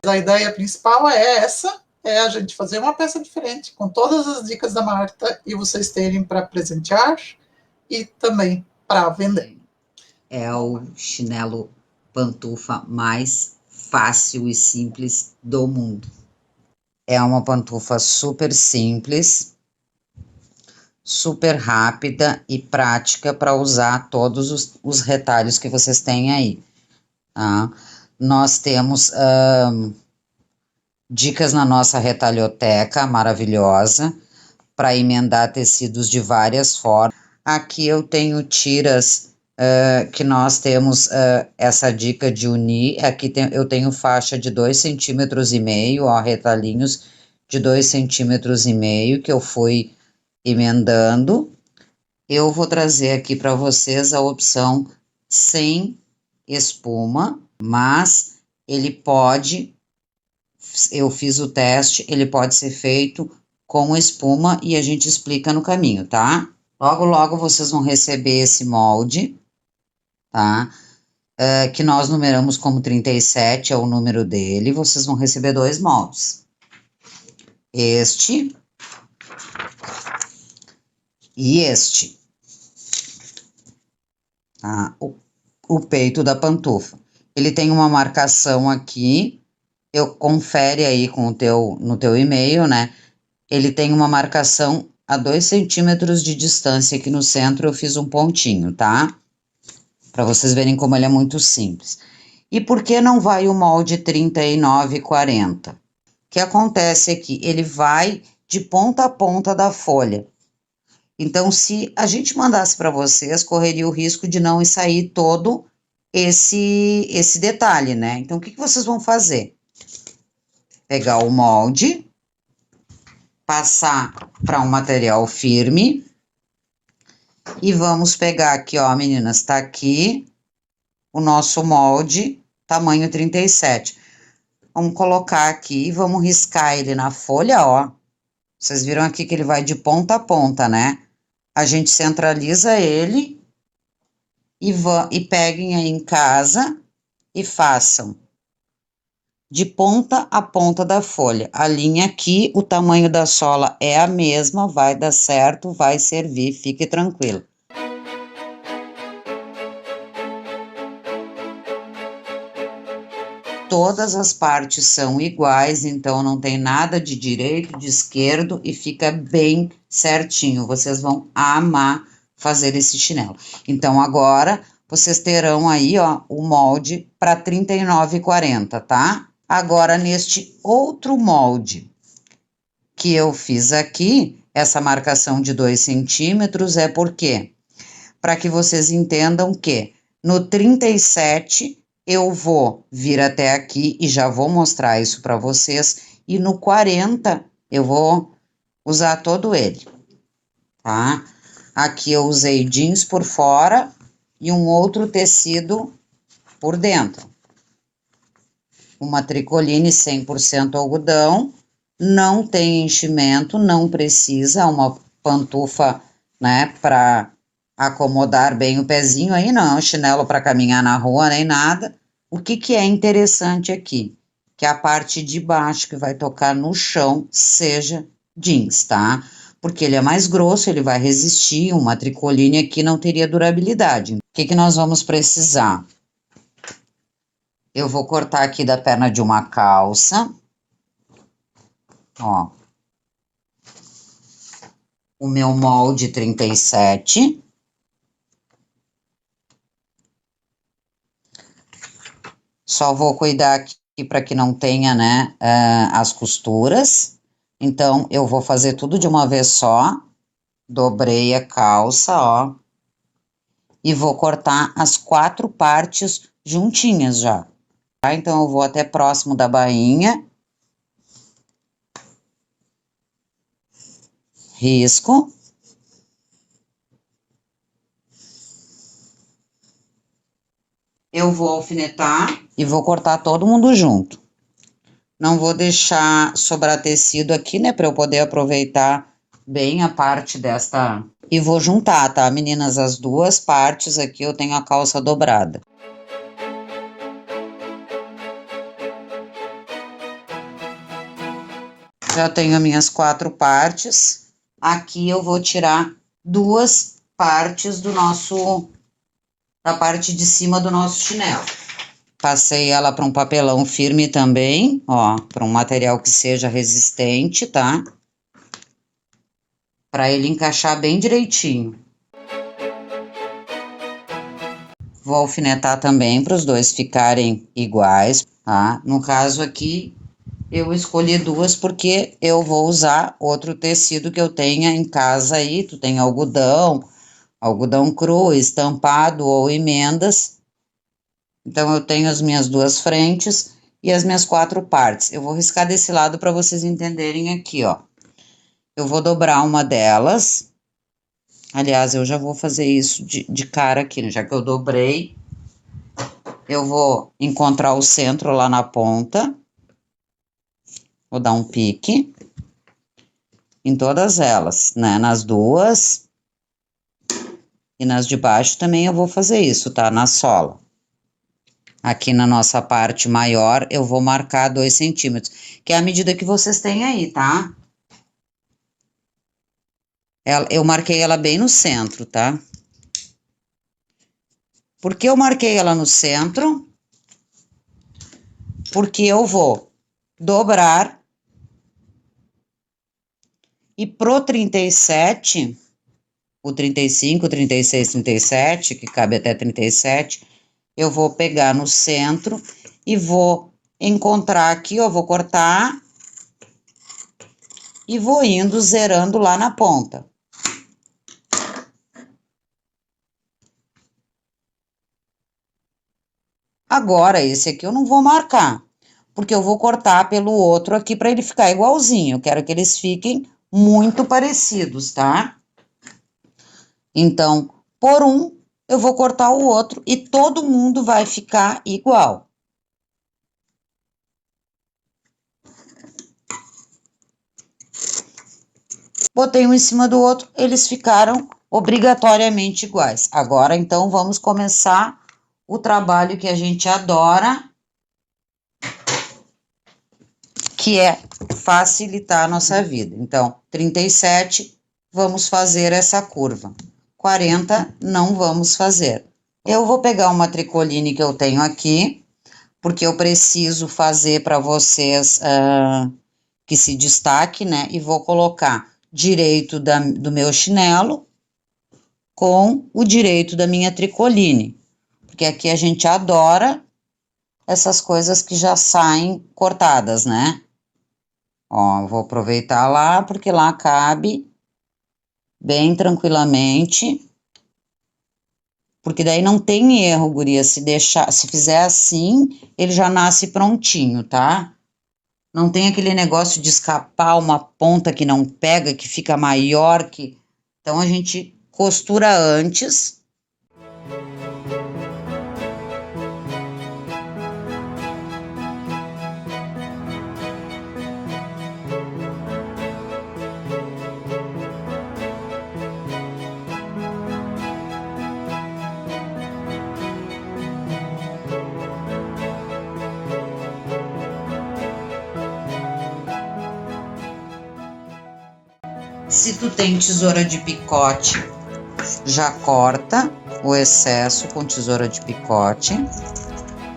a ideia principal é essa, é a gente fazer uma peça diferente, com todas as dicas da Marta, e vocês terem para presentear e também para vender. É o chinelo pantufa mais fácil e simples do mundo. É uma pantufa super simples, super rápida e prática para usar todos os retalhos que vocês têm aí, tá? Nós temos dicas na nossa retalhoteca maravilhosa para emendar tecidos de várias formas. Aqui eu tenho tiras que nós temos essa dica de unir. Aqui eu tenho faixa de 2,5 cm, ó, retalhinhos de 2,5 cm que eu fui emendando. Eu vou trazer aqui para vocês a opção sem espuma, mas ele pode, eu fiz o teste, ele pode ser feito com espuma e a gente explica no caminho, tá? Logo, logo vocês vão receber esse molde, tá? Que nós numeramos como 37, é o número dele. Vocês vão receber 2 moldes. Este e este. Tá? O peito da pantufa. Ele tem uma marcação aqui. Eu confere aí no teu e-mail, né? Ele tem uma marcação a 2 centímetros de distância aqui no centro. Eu fiz um pontinho, tá? Para vocês verem como ele é muito simples. E por que não vai o molde 39,40? O que acontece aqui? Ele vai de ponta a ponta da folha. Então, se a gente mandasse para vocês, correria o risco de não sair todo esse detalhe, né? Então, o que vocês vão fazer? Pegar o molde, passar para um material firme e vamos pegar aqui, ó, meninas, tá aqui o nosso molde, tamanho 37. Vamos colocar aqui e vamos riscar ele na folha, ó. Vocês viram aqui que ele vai de ponta a ponta, né? A gente centraliza ele e peguem aí em casa e façam de ponta a ponta da folha. A linha aqui, o tamanho da sola é a mesma, vai dar certo, vai servir, fique tranquilo. Todas as partes são iguais, então não tem nada de direito, de esquerdo e fica bem certinho. Vocês vão amar fazer esse chinelo. Então, agora, vocês terão aí, ó, o molde para 39,40, tá? Agora, neste outro molde que eu fiz aqui, essa marcação de 2 centímetros é por quê? Para que vocês entendam que no 37 eu vou vir até aqui e já vou mostrar isso para vocês. E no 40 eu vou usar todo ele, tá? Aqui eu usei jeans por fora e um outro tecido por dentro. Uma tricoline 100% algodão, não tem enchimento, não precisa, uma pantufa, né, para acomodar bem o pezinho aí, não é um chinelo para caminhar na rua nem nada. O que é interessante aqui? Que a parte de baixo que vai tocar no chão seja jeans, tá? Porque ele é mais grosso, ele vai resistir, uma tricoline aqui não teria durabilidade. O que nós vamos precisar? Eu vou cortar aqui da perna de uma calça, ó, o meu molde 37. Só vou cuidar aqui para que não tenha, né, as costuras. Então, eu vou fazer tudo de uma vez só. Dobrei a calça, ó. E vou cortar as 4 partes juntinhas já. Tá? Então, eu vou até próximo da bainha. Risco. Eu vou alfinetar e vou cortar todo mundo junto. Não vou deixar sobrar tecido aqui, né, para eu poder aproveitar bem a parte desta... E vou juntar, tá, meninas? As duas partes aqui eu tenho a calça dobrada. Já tenho as minhas 4 partes. Aqui eu vou tirar 2 partes da parte de cima do nosso chinelo. Passei ela para um papelão firme também, ó, para um material que seja resistente, tá? Para ele encaixar bem direitinho. Vou alfinetar também para os dois ficarem iguais, tá? No caso aqui, eu escolhi 2 porque eu vou usar outro tecido que eu tenha em casa aí. Tu tem algodão cru, estampado ou emendas. Então, eu tenho as minhas 2 frentes e as minhas 4 partes. Eu vou riscar desse lado para vocês entenderem aqui, ó. Eu vou dobrar uma delas. Aliás, eu já vou fazer isso de cara aqui, né? Já que eu dobrei, eu vou encontrar o centro lá na ponta. Vou dar um pique em todas elas, né? Nas 2 e nas de baixo também eu vou fazer isso, tá? Na sola. Aqui na nossa parte maior, eu vou marcar 2 centímetros, que é a medida que vocês têm aí, tá? Eu marquei ela bem no centro, tá? Por que eu marquei ela no centro? Porque eu vou dobrar e pro 37, o 35, 36, 37, que cabe até 37, eu vou pegar no centro e vou encontrar aqui, ó, vou cortar e vou indo zerando lá na ponta. Agora, esse aqui eu não vou marcar, porque eu vou cortar pelo outro aqui para ele ficar igualzinho. Eu quero que eles fiquem muito parecidos, tá? Então, por um, eu vou cortar o outro e todo mundo vai ficar igual. Botei um em cima do outro, eles ficaram obrigatoriamente iguais. Agora, então, vamos começar o trabalho que a gente adora, que é facilitar a nossa vida. Então, 37, vamos fazer essa curva. 40, não vamos fazer. Eu vou pegar uma tricoline que eu tenho aqui, porque eu preciso fazer para vocês que se destaque, né? E vou colocar direito do meu chinelo com o direito da minha tricoline. Porque aqui a gente adora essas coisas que já saem cortadas, né? Ó, vou aproveitar lá, porque lá cabe bem tranquilamente. Porque daí não tem erro, guria, se fizer assim, ele já nasce prontinho, tá? Não tem aquele negócio de escapar uma ponta que não pega, que fica maior que... Então, a gente costura antes. Se tu tem tesoura de picote, já corta o excesso com tesoura de picote.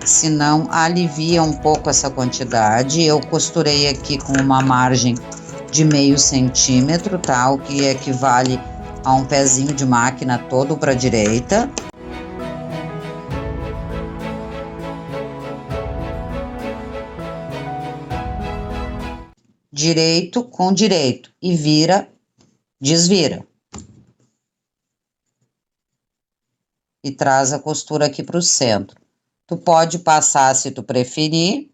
Se não, alivia um pouco essa quantidade. Eu costurei aqui com uma margem de meio centímetro, tá? O que equivale a um pezinho de máquina todo para a direita. Direito com direito e vira, desvira. E traz a costura aqui para o centro. Tu pode passar se tu preferir.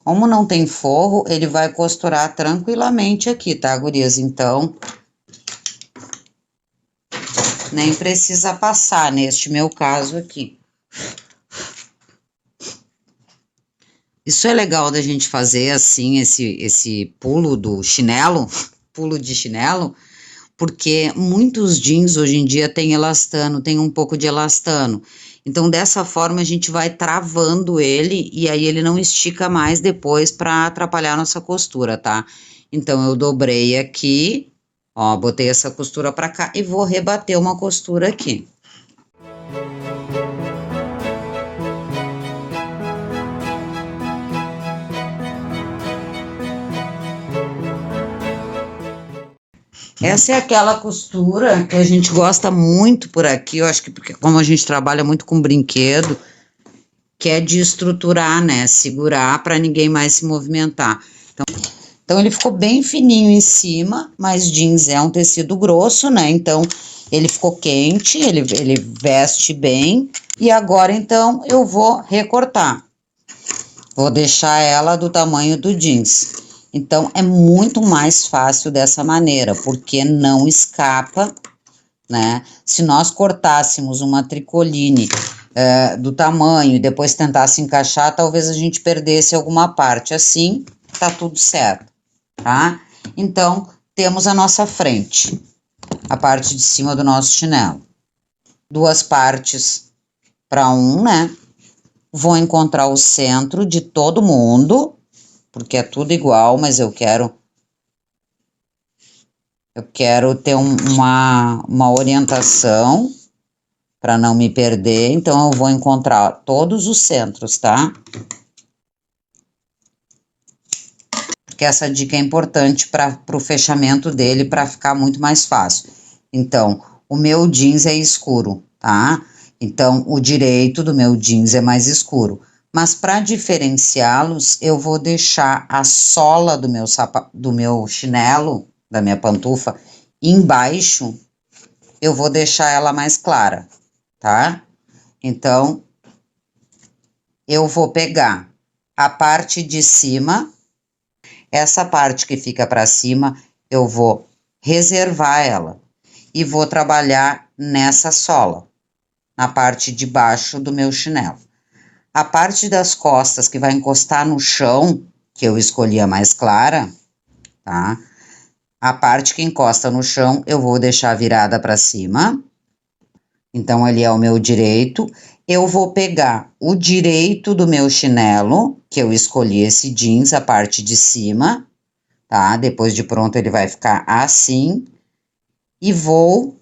Como não tem forro, ele vai costurar tranquilamente aqui, tá, gurias? Então, nem precisa passar neste meu caso aqui. Isso é legal da gente fazer assim, esse pulo do chinelo, pulo de chinelo, porque muitos jeans hoje em dia tem elastano, tem um pouco de elastano. Então, dessa forma, a gente vai travando ele e aí ele não estica mais depois para atrapalhar a nossa costura, tá? Então, eu dobrei aqui, ó, botei essa costura para cá e vou rebater uma costura aqui. Essa é aquela costura que a gente gosta muito por aqui, eu acho que porque como a gente trabalha muito com brinquedo, que é de estruturar, né, segurar para ninguém mais se movimentar. Então ele ficou bem fininho em cima, mas jeans é um tecido grosso, né, então ele ficou quente, ele veste bem. E agora então eu vou recortar. Vou deixar ela do tamanho do jeans. Então, é muito mais fácil dessa maneira, porque não escapa, né? Se nós cortássemos uma tricoline do tamanho e depois tentasse encaixar, talvez a gente perdesse alguma parte. Assim, tá tudo certo, tá? Então, temos a nossa frente, a parte de cima do nosso chinelo. Duas partes para um, né? Vou encontrar o centro de todo mundo, porque é tudo igual, mas eu quero ter uma orientação para não me perder, então eu vou encontrar todos os centros, tá? Porque essa dica é importante para o fechamento dele, para ficar muito mais fácil. Então, o meu jeans é escuro, tá? Então, o direito do meu jeans é mais escuro. Mas para diferenciá-los, eu vou deixar a sola do meu chinelo, da minha pantufa, embaixo, eu vou deixar ela mais clara, tá? Então, eu vou pegar a parte de cima, essa parte que fica para cima, eu vou reservar ela e vou trabalhar nessa sola, na parte de baixo do meu chinelo. A parte das costas que vai encostar no chão, que eu escolhi a mais clara, tá? A parte que encosta no chão, eu vou deixar virada para cima. Então, ali é o meu direito. Eu vou pegar o direito do meu chinelo, que eu escolhi esse jeans, a parte de cima, tá? Depois de pronto, ele vai ficar assim. E vou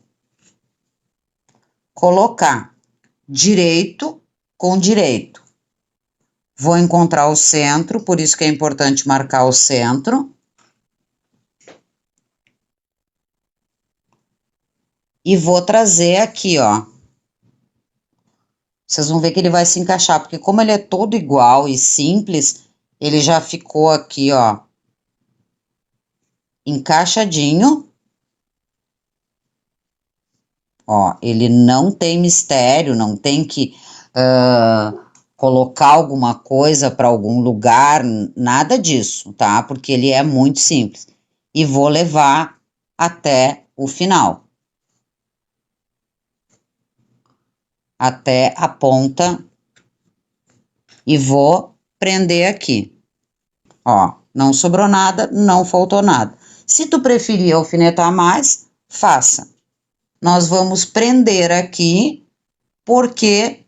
colocar direito com direito. Vou encontrar o centro, por isso que é importante marcar o centro. E vou trazer aqui, ó. Vocês vão ver que ele vai se encaixar, porque como ele é todo igual e simples, ele já ficou aqui, ó, encaixadinho. Ó, ele não tem mistério, não tem que colocar alguma coisa para algum lugar, nada disso, tá? Porque ele é muito simples. E vou levar até o final. Até a ponta. E vou prender aqui. Ó, não sobrou nada, não faltou nada. Se tu preferir alfinetar mais, faça. Nós vamos prender aqui, porque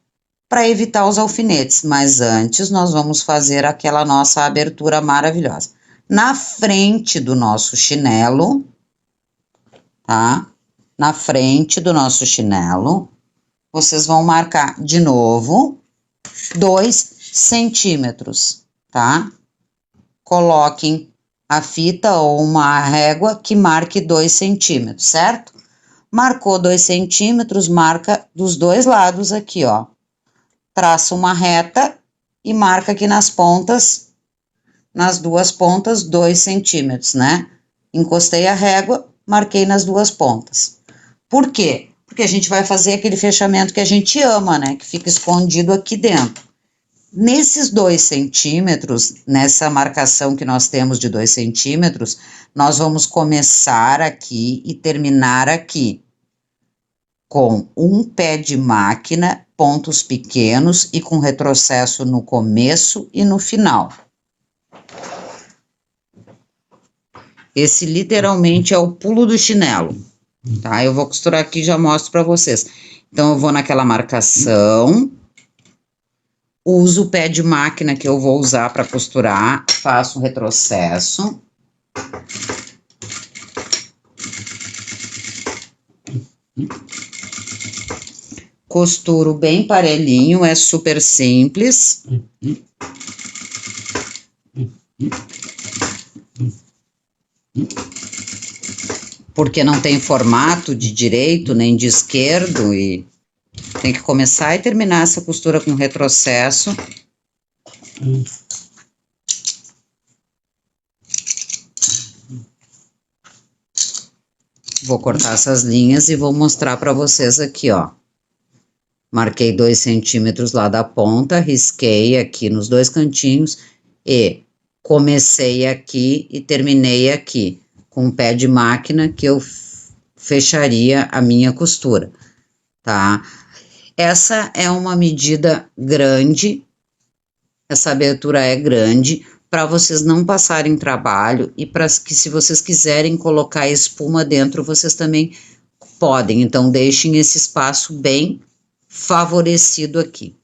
para evitar os alfinetes, mas antes nós vamos fazer aquela nossa abertura maravilhosa. Na frente do nosso chinelo, tá? Na frente do nosso chinelo, vocês vão marcar de novo 2 centímetros, tá? Coloquem a fita ou uma régua que marque 2 centímetros, certo? Marcou 2 centímetros, marca dos dois lados aqui, ó. Traça uma reta e marca aqui nas pontas, nas duas pontas, 2 centímetros, né? Encostei a régua, marquei nas duas pontas. Por quê? Porque a gente vai fazer aquele fechamento que a gente ama, né? Que fica escondido aqui dentro. Nesses 2 centímetros, nessa marcação que nós temos de 2 centímetros, nós vamos começar aqui e terminar aqui com um pé de máquina, pontos pequenos e com retrocesso no começo e no final. Esse literalmente é o pulo do chinelo, tá? Eu vou costurar aqui e já mostro pra vocês. Então, eu vou naquela marcação, uso o pé de máquina que eu vou usar para costurar, faço um retrocesso. Costuro bem parelhinho, é super simples. Porque não tem formato de direito nem de esquerdo e tem que começar e terminar essa costura com retrocesso. Vou cortar essas linhas e vou mostrar para vocês aqui, ó. Marquei 2 centímetros lá da ponta, risquei aqui nos 2 cantinhos e comecei aqui e terminei aqui com o pé de máquina que eu fecharia a minha costura, tá? Essa é uma medida grande, essa abertura é grande, para vocês não passarem trabalho e para que se vocês quiserem colocar espuma dentro, vocês também podem. Então, deixem esse espaço bem favorecido aqui,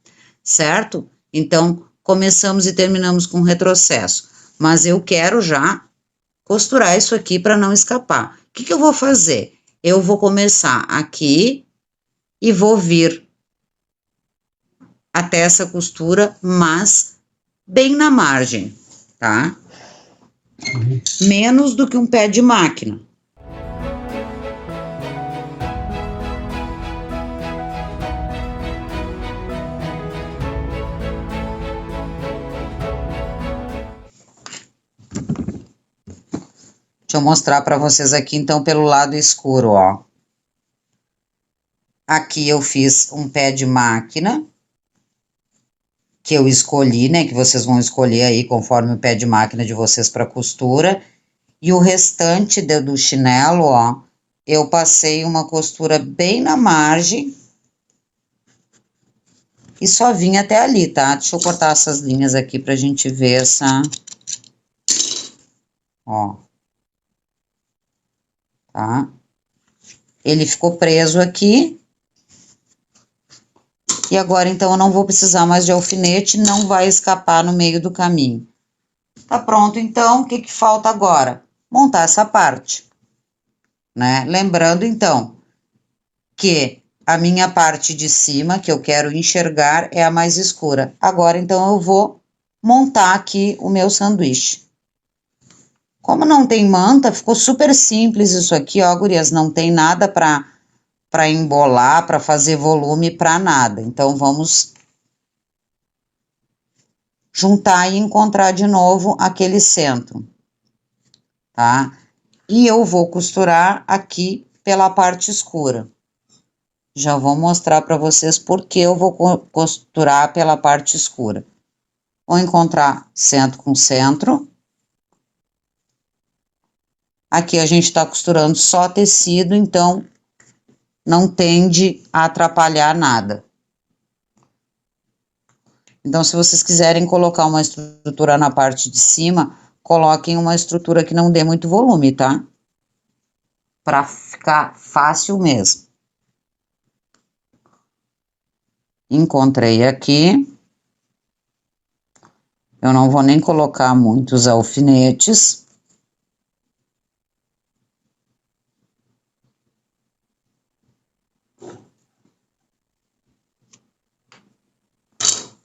certo? Então, começamos e terminamos com retrocesso, mas eu quero já costurar isso aqui para não escapar. O que eu vou fazer? Eu vou começar aqui e vou vir até essa costura, mas bem na margem, tá? Menos do que um pé de máquina. Deixa eu mostrar para vocês aqui, então, pelo lado escuro, ó. Aqui eu fiz um pé de máquina, que eu escolhi, né, que vocês vão escolher aí conforme o pé de máquina de vocês para costura. E o restante do chinelo, ó, eu passei uma costura bem na margem. E só vim até ali, tá? Deixa eu cortar essas linhas aqui pra gente ver essa... Ó. Tá? Ele ficou preso aqui. E agora, então, eu não vou precisar mais de alfinete, não vai escapar no meio do caminho. Tá pronto, então, o que que falta agora? Montar essa parte, né? Lembrando, então, que a minha parte de cima, que eu quero enxergar, é a mais escura. Agora, então, eu vou montar aqui o meu sanduíche. Como não tem manta, ficou super simples isso aqui, ó, gurias, não tem nada para embolar, para fazer volume, para nada. Então, vamos juntar e encontrar de novo aquele centro, tá? E eu vou costurar aqui pela parte escura. Já vou mostrar para vocês por que eu vou costurar pela parte escura. Vou encontrar centro com centro. Aqui a gente tá costurando só tecido, então não tende a atrapalhar nada. Então, se vocês quiserem colocar uma estrutura na parte de cima, coloquem uma estrutura que não dê muito volume, tá? Para ficar fácil mesmo. Encontrei aqui. Eu não vou nem colocar muitos alfinetes.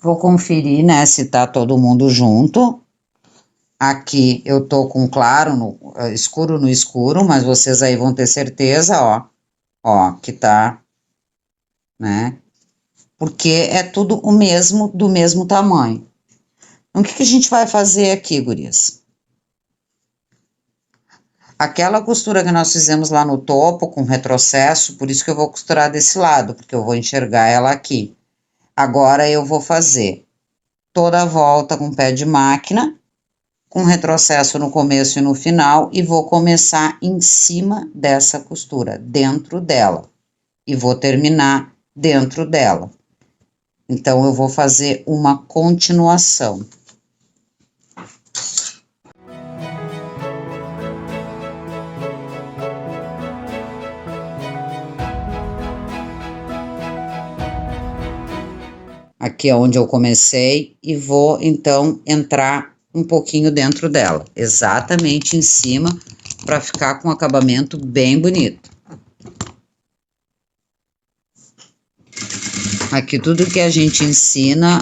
Vou conferir, né, se tá todo mundo junto. Aqui eu tô com claro, escuro no escuro, mas vocês aí vão ter certeza, ó, que tá, né? Porque é tudo o mesmo, do mesmo tamanho. Então, o que que a gente vai fazer aqui, gurias? Aquela costura que nós fizemos lá no topo, com retrocesso, por isso que eu vou costurar desse lado, porque eu vou enxergar ela aqui. Agora, eu vou fazer toda a volta com pé de máquina, com retrocesso no começo e no final, e vou começar em cima dessa costura, dentro dela, e vou terminar dentro dela. Então, eu vou fazer uma continuação. aqui é onde eu comecei, e vou, então, entrar um pouquinho dentro dela, exatamente em cima, para ficar com um acabamento bem bonito. Aqui tudo que a gente ensina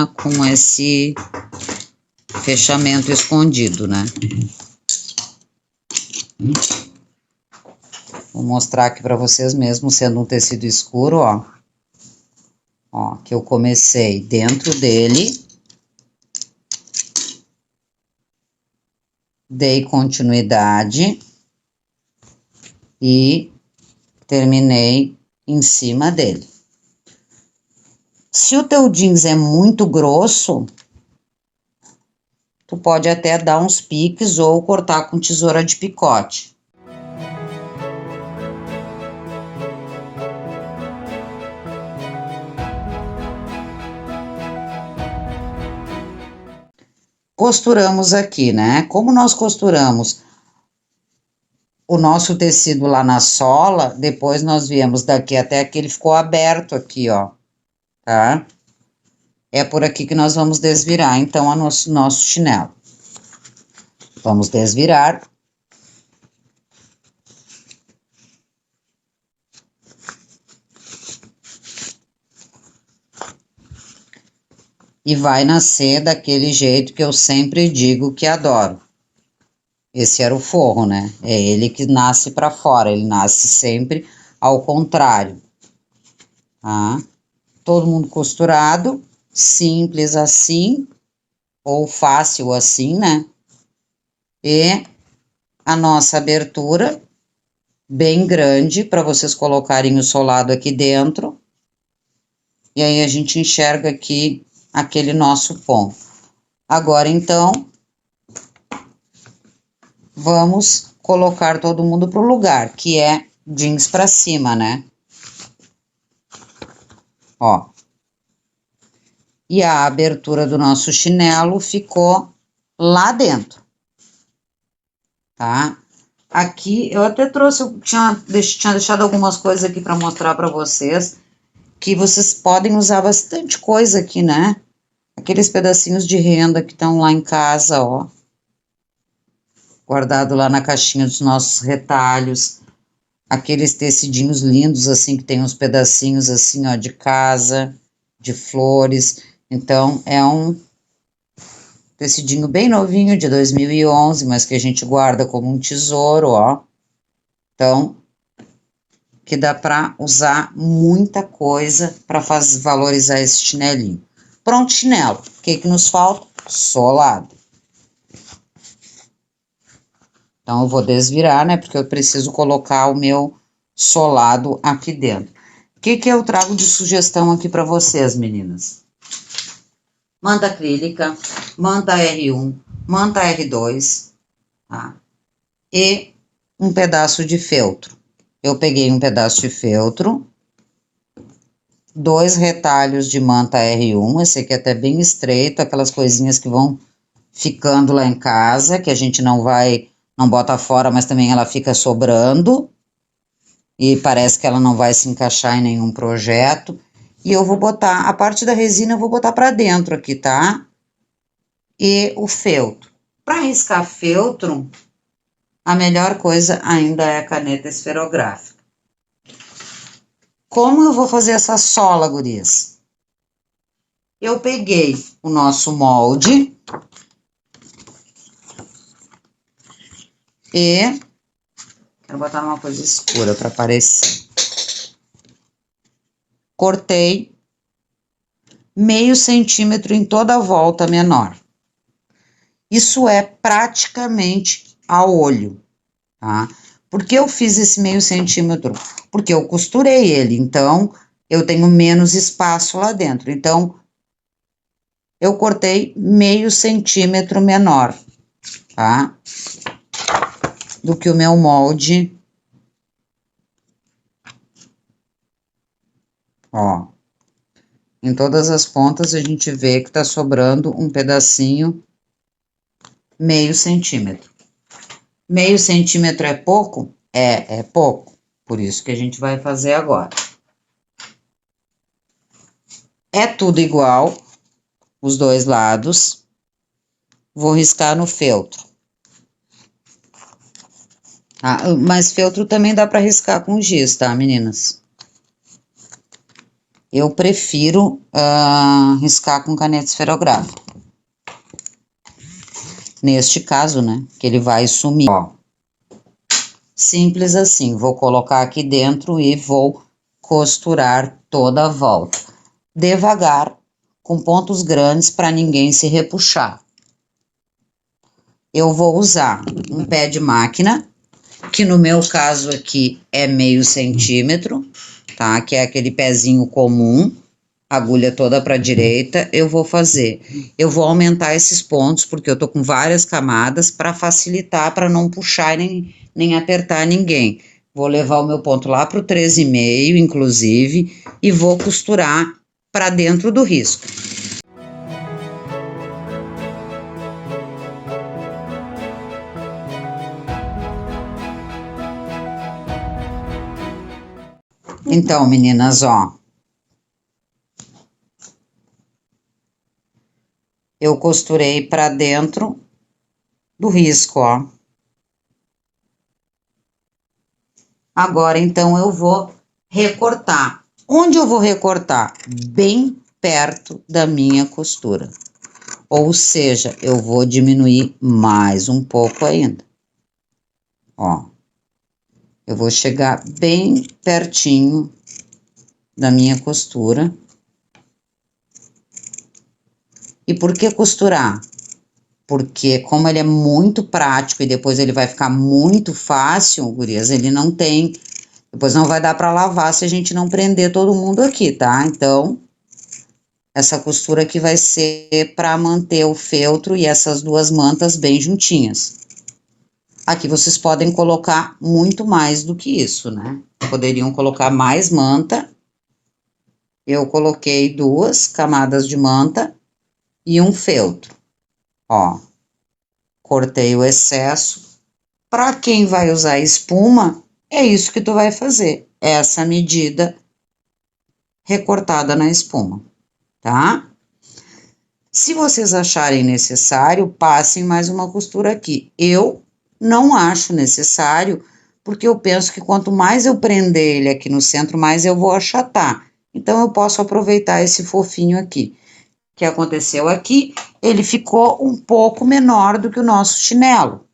com esse fechamento escondido, né? Vou mostrar aqui para vocês mesmo, sendo um tecido escuro, ó. Ó, que eu comecei dentro dele. Dei continuidade. E terminei em cima dele. Se o teu jeans é muito grosso, tu pode até dar uns piques ou cortar com tesoura de picote. Costuramos aqui, né? Como nós costuramos o nosso tecido lá na sola, depois nós viemos daqui até que ele ficou aberto aqui, ó, tá? É por aqui que nós vamos desvirar, então, o nosso chinelo. Vamos desvirar. E vai nascer daquele jeito que eu sempre digo que adoro. Esse era o forro, né? É ele que nasce para fora, ele nasce sempre ao contrário. Tá? Todo mundo costurado, simples assim, ou fácil assim, né? E a nossa abertura, bem grande, para vocês colocarem o solado aqui dentro. E aí a gente enxerga aqui aquele nosso ponto. Agora, então, vamos colocar todo mundo pro lugar, que é jeans para cima, né? Ó. E a abertura do nosso chinelo ficou lá dentro, tá? Aqui, eu até trouxe, tinha deixado algumas coisas aqui para mostrar para vocês, que vocês podem usar bastante coisa aqui, né? Aqueles pedacinhos de renda que estão lá em casa, ó. Guardado lá na caixinha dos nossos retalhos. Aqueles tecidinhos lindos, assim, que tem uns pedacinhos, assim, ó, de casa, de flores. Então, é um tecidinho bem novinho, de 2011, mas que a gente guarda como um tesouro, ó. Então, que dá para usar muita coisa para valorizar esse chinelinho. Pronto, chinelo. O que que nos falta? Solado. Então, eu vou desvirar, né, porque eu preciso colocar o meu solado aqui dentro. O que que eu trago de sugestão aqui para vocês, meninas? Manta acrílica, manta R1, manta R2, tá? E um pedaço de feltro. Eu peguei um pedaço de feltro, 2 retalhos de manta R1, esse aqui é até bem estreito, aquelas coisinhas que vão ficando lá em casa, que a gente não bota fora, mas também ela fica sobrando, e parece que ela não vai se encaixar em nenhum projeto. E eu vou botar, a parte da resina eu vou botar pra dentro aqui, tá? E o feltro. Para riscar feltro, a melhor coisa ainda é a caneta esferográfica. Como eu vou fazer essa sola, gurias? Eu peguei o nosso molde e quero botar uma coisa escura para aparecer. Cortei meio centímetro em toda a volta menor. Isso é praticamente a olho, tá? Por que eu fiz esse meio centímetro? Porque eu costurei ele, então eu tenho menos espaço lá dentro. Então, eu cortei meio centímetro menor, tá? Do que o meu molde. Ó. Em todas as pontas a gente vê que tá sobrando um pedacinho meio centímetro. Meio centímetro é pouco? É pouco. Por isso que a gente vai fazer agora. É tudo igual, os dois lados. Vou riscar no feltro. Ah, mas feltro também dá para riscar com giz, tá, meninas? Eu prefiro riscar com caneta esferográfica. Neste caso, né, que ele vai sumir, ó. Simples assim, vou colocar aqui dentro e vou costurar toda a volta. Devagar, com pontos grandes para ninguém se repuxar. Eu vou usar um pé de máquina, que no meu caso aqui é meio centímetro, tá? Que é aquele pezinho comum, agulha toda para a direita. Eu vou aumentar esses pontos, porque eu tô com várias camadas para facilitar, para não puxar nem apertar ninguém. Vou levar o meu ponto lá pro 13,5, inclusive, e vou costurar para dentro do risco. Então, meninas, ó, eu costurei para dentro do risco, ó. Agora, então, eu vou recortar. Onde eu vou recortar? Bem perto da minha costura. Ou seja, eu vou diminuir mais um pouco ainda. Ó, eu vou chegar bem pertinho da minha costura. E por que costurar? Porque como ele é muito prático e depois ele vai ficar muito fácil, gurias, ele não tem... Depois não vai dar para lavar se a gente não prender todo mundo aqui, tá? Então, essa costura aqui vai ser para manter o feltro e essas duas mantas bem juntinhas. Aqui vocês podem colocar muito mais do que isso, né? Poderiam colocar mais manta. Eu coloquei 2 camadas de manta e um feltro. Ó, cortei o excesso. Para quem vai usar espuma, é isso que tu vai fazer. Essa medida recortada na espuma, tá? Se vocês acharem necessário, passem mais uma costura aqui. Eu não acho necessário, porque eu penso que quanto mais eu prender ele aqui no centro, mais eu vou achatar. Então, eu posso aproveitar esse fofinho aqui. O que aconteceu aqui, ele ficou um pouco menor do que o nosso chinelo.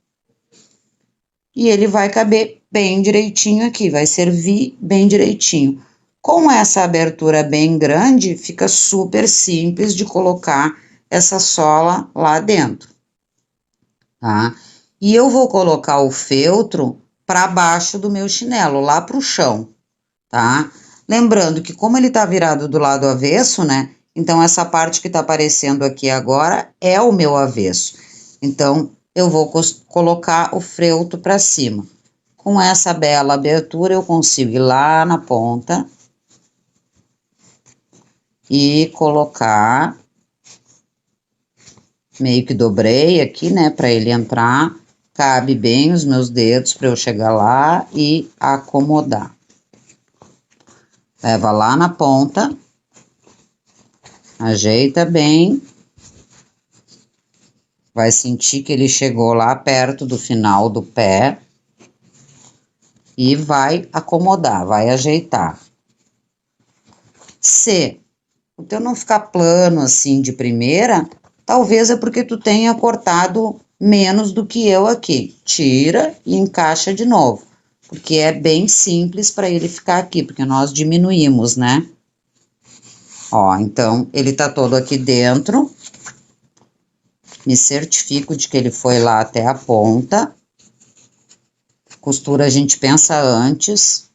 E ele vai caber bem direitinho aqui, vai servir bem direitinho. Com essa abertura bem grande, fica super simples de colocar essa sola lá dentro, tá? E eu vou colocar o feltro para baixo do meu chinelo, lá pro chão, tá? Lembrando que como ele tá virado do lado avesso, né? Então, essa parte que tá aparecendo aqui agora é o meu avesso. Então, eu vou colocar o feltro para cima. Com essa bela abertura, eu consigo ir lá na ponta e colocar, meio que dobrei aqui, né, para ele entrar, cabe bem os meus dedos para eu chegar lá e acomodar. Leva lá na ponta, ajeita bem, vai sentir que ele chegou lá perto do final do pé e vai acomodar, vai ajeitar. Se o teu não ficar plano assim de primeira, talvez é porque tu tenha cortado menos do que eu aqui. Tira e encaixa de novo, porque é bem simples para ele ficar aqui, porque nós diminuímos, né? Ó, então, ele tá todo aqui dentro. Me certifico de que ele foi lá até a ponta. Costura a gente pensa antes,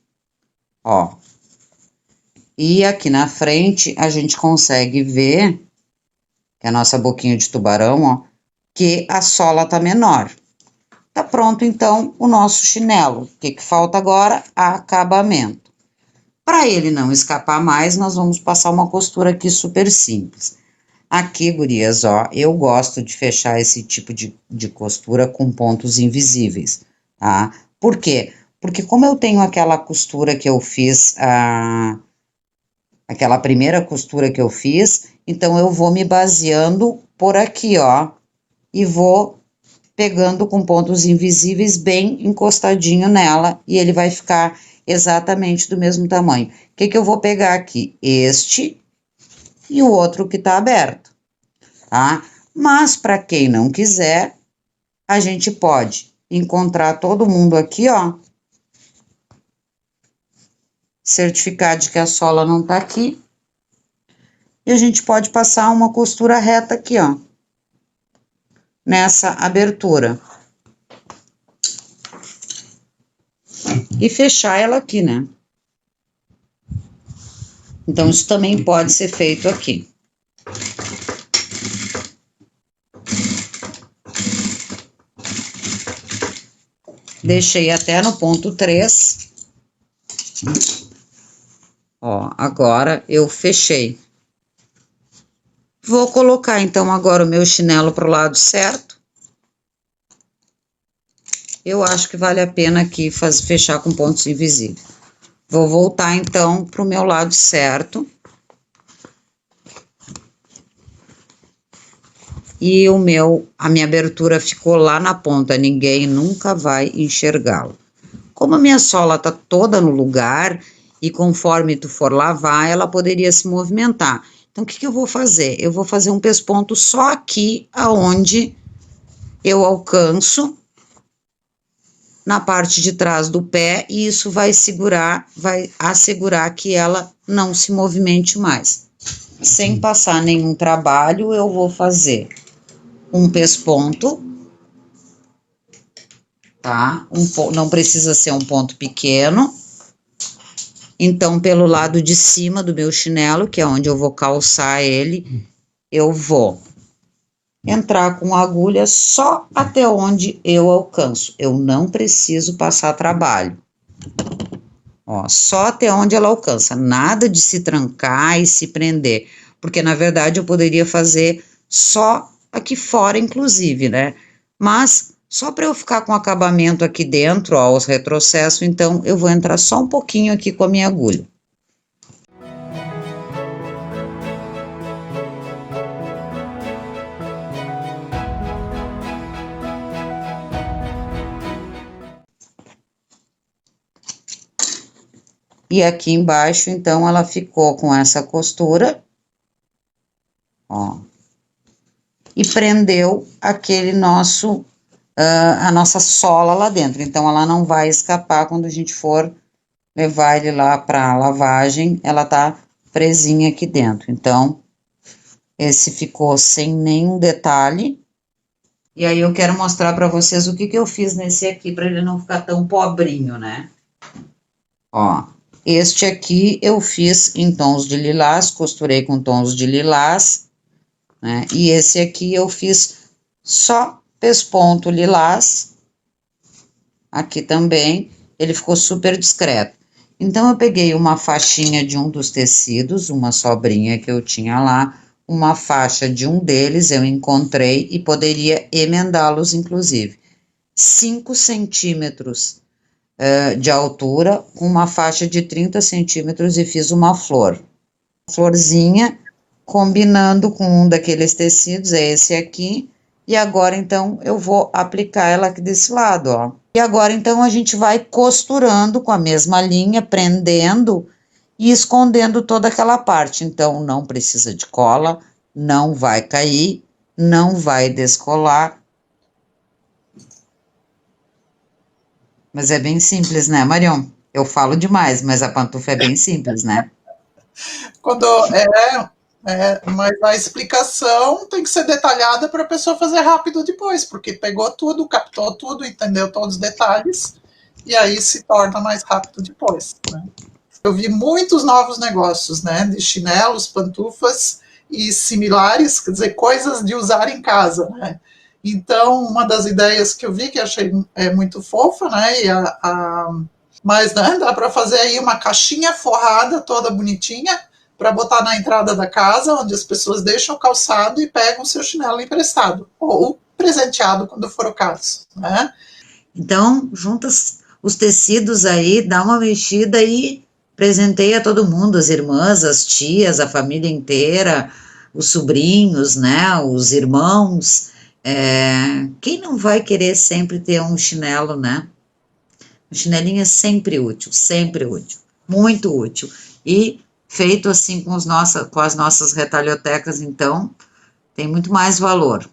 ó. E aqui na frente a gente consegue ver, que é a nossa boquinha de tubarão, ó, que a sola tá menor. Tá pronto, então, o nosso chinelo. O que que falta agora? Acabamento. Para ele não escapar mais, nós vamos passar uma costura aqui super simples. Aqui, gurias, ó, eu gosto de fechar esse tipo de costura com pontos invisíveis, tá? Por quê? Porque como eu tenho aquela costura que eu fiz aquela primeira costura que eu fiz, então eu vou me baseando por aqui, ó, e vou pegando com pontos invisíveis bem encostadinho nela, e ele vai ficar exatamente do mesmo tamanho. O que que eu vou pegar aqui? Este e o outro que tá aberto, tá? Mas para quem não quiser, a gente pode encontrar todo mundo aqui, ó, certificar de que a sola não tá aqui, e a gente pode passar uma costura reta aqui, ó, nessa abertura. E fechar ela aqui, né? Então, isso também pode ser feito aqui. Deixei até no ponto 3. Ó, agora eu fechei. Vou colocar, então, agora o meu chinelo pro lado certo. Eu acho que vale a pena aqui fechar com pontos invisíveis. Vou voltar, então, pro meu lado certo. E a minha abertura ficou lá na ponta, ninguém nunca vai enxergá-la. Como a minha sola tá toda no lugar, e conforme tu for lavar, ela poderia se movimentar. Então, o que que eu vou fazer? Eu vou fazer um pesponto só aqui, aonde eu alcanço, na parte de trás do pé, e isso vai assegurar que ela não se movimente mais. Sem passar nenhum trabalho, eu vou fazer um pesponto, tá? Não precisa ser um ponto pequeno. Então, pelo lado de cima do meu chinelo, que é onde eu vou calçar ele, eu vou entrar com a agulha só até onde eu alcanço. Eu não preciso passar trabalho. Ó, só até onde ela alcança. Nada de se trancar e se prender. Porque, na verdade, eu poderia fazer só aqui fora, inclusive, né? Mas, só para eu ficar com o acabamento aqui dentro, ó, os retrocessos, então, eu vou entrar só um pouquinho aqui com a minha agulha. E aqui embaixo, então, ela ficou com essa costura, ó, e prendeu aquele a nossa sola lá dentro. Então, ela não vai escapar quando a gente for levar ele lá para lavagem, ela tá presinha aqui dentro. Então, esse ficou sem nenhum detalhe. E aí, eu quero mostrar para vocês o que que eu fiz nesse aqui, para ele não ficar tão pobrinho, né? Ó, este aqui eu fiz em tons de lilás, costurei com tons de lilás, né? E esse aqui eu fiz só pesponto lilás, aqui também, ele ficou super discreto. Então, eu peguei uma faixinha de um dos tecidos, uma sobrinha que eu tinha lá, uma faixa de um deles, eu encontrei e poderia emendá-los, inclusive. 5 centímetros de altura, com uma faixa de 30 centímetros e fiz uma flor. Florzinha, combinando com um daqueles tecidos, é esse aqui. E agora, então, eu vou aplicar ela aqui desse lado, ó. E agora, então, a gente vai costurando com a mesma linha, prendendo e escondendo toda aquela parte. Então, não precisa de cola, não vai cair, não vai descolar. Mas é bem simples, né, Marion? Eu falo demais, mas a pantufa é bem simples, né? Quando mas a explicação tem que ser detalhada para a pessoa fazer rápido depois, porque pegou tudo, captou tudo, entendeu todos os detalhes, e aí se torna mais rápido depois, né? Eu vi muitos novos negócios, né, de chinelos, pantufas e similares, quer dizer, coisas de usar em casa, né? Então, uma das ideias que eu vi, que achei muito fofa, né, mas né, dá para fazer aí uma caixinha forrada, toda bonitinha, para botar na entrada da casa, onde as pessoas deixam o calçado e pegam o seu chinelo emprestado, ou presenteado, quando for o caso, né? Então, junta os tecidos aí, dá uma mexida e presenteia todo mundo, as irmãs, as tias, a família inteira, os sobrinhos, né, os irmãos. Quem não vai querer sempre ter um chinelo, né? O chinelinho é sempre útil, muito útil. E feito assim com as nossas retalhotecas, então, tem muito mais valor.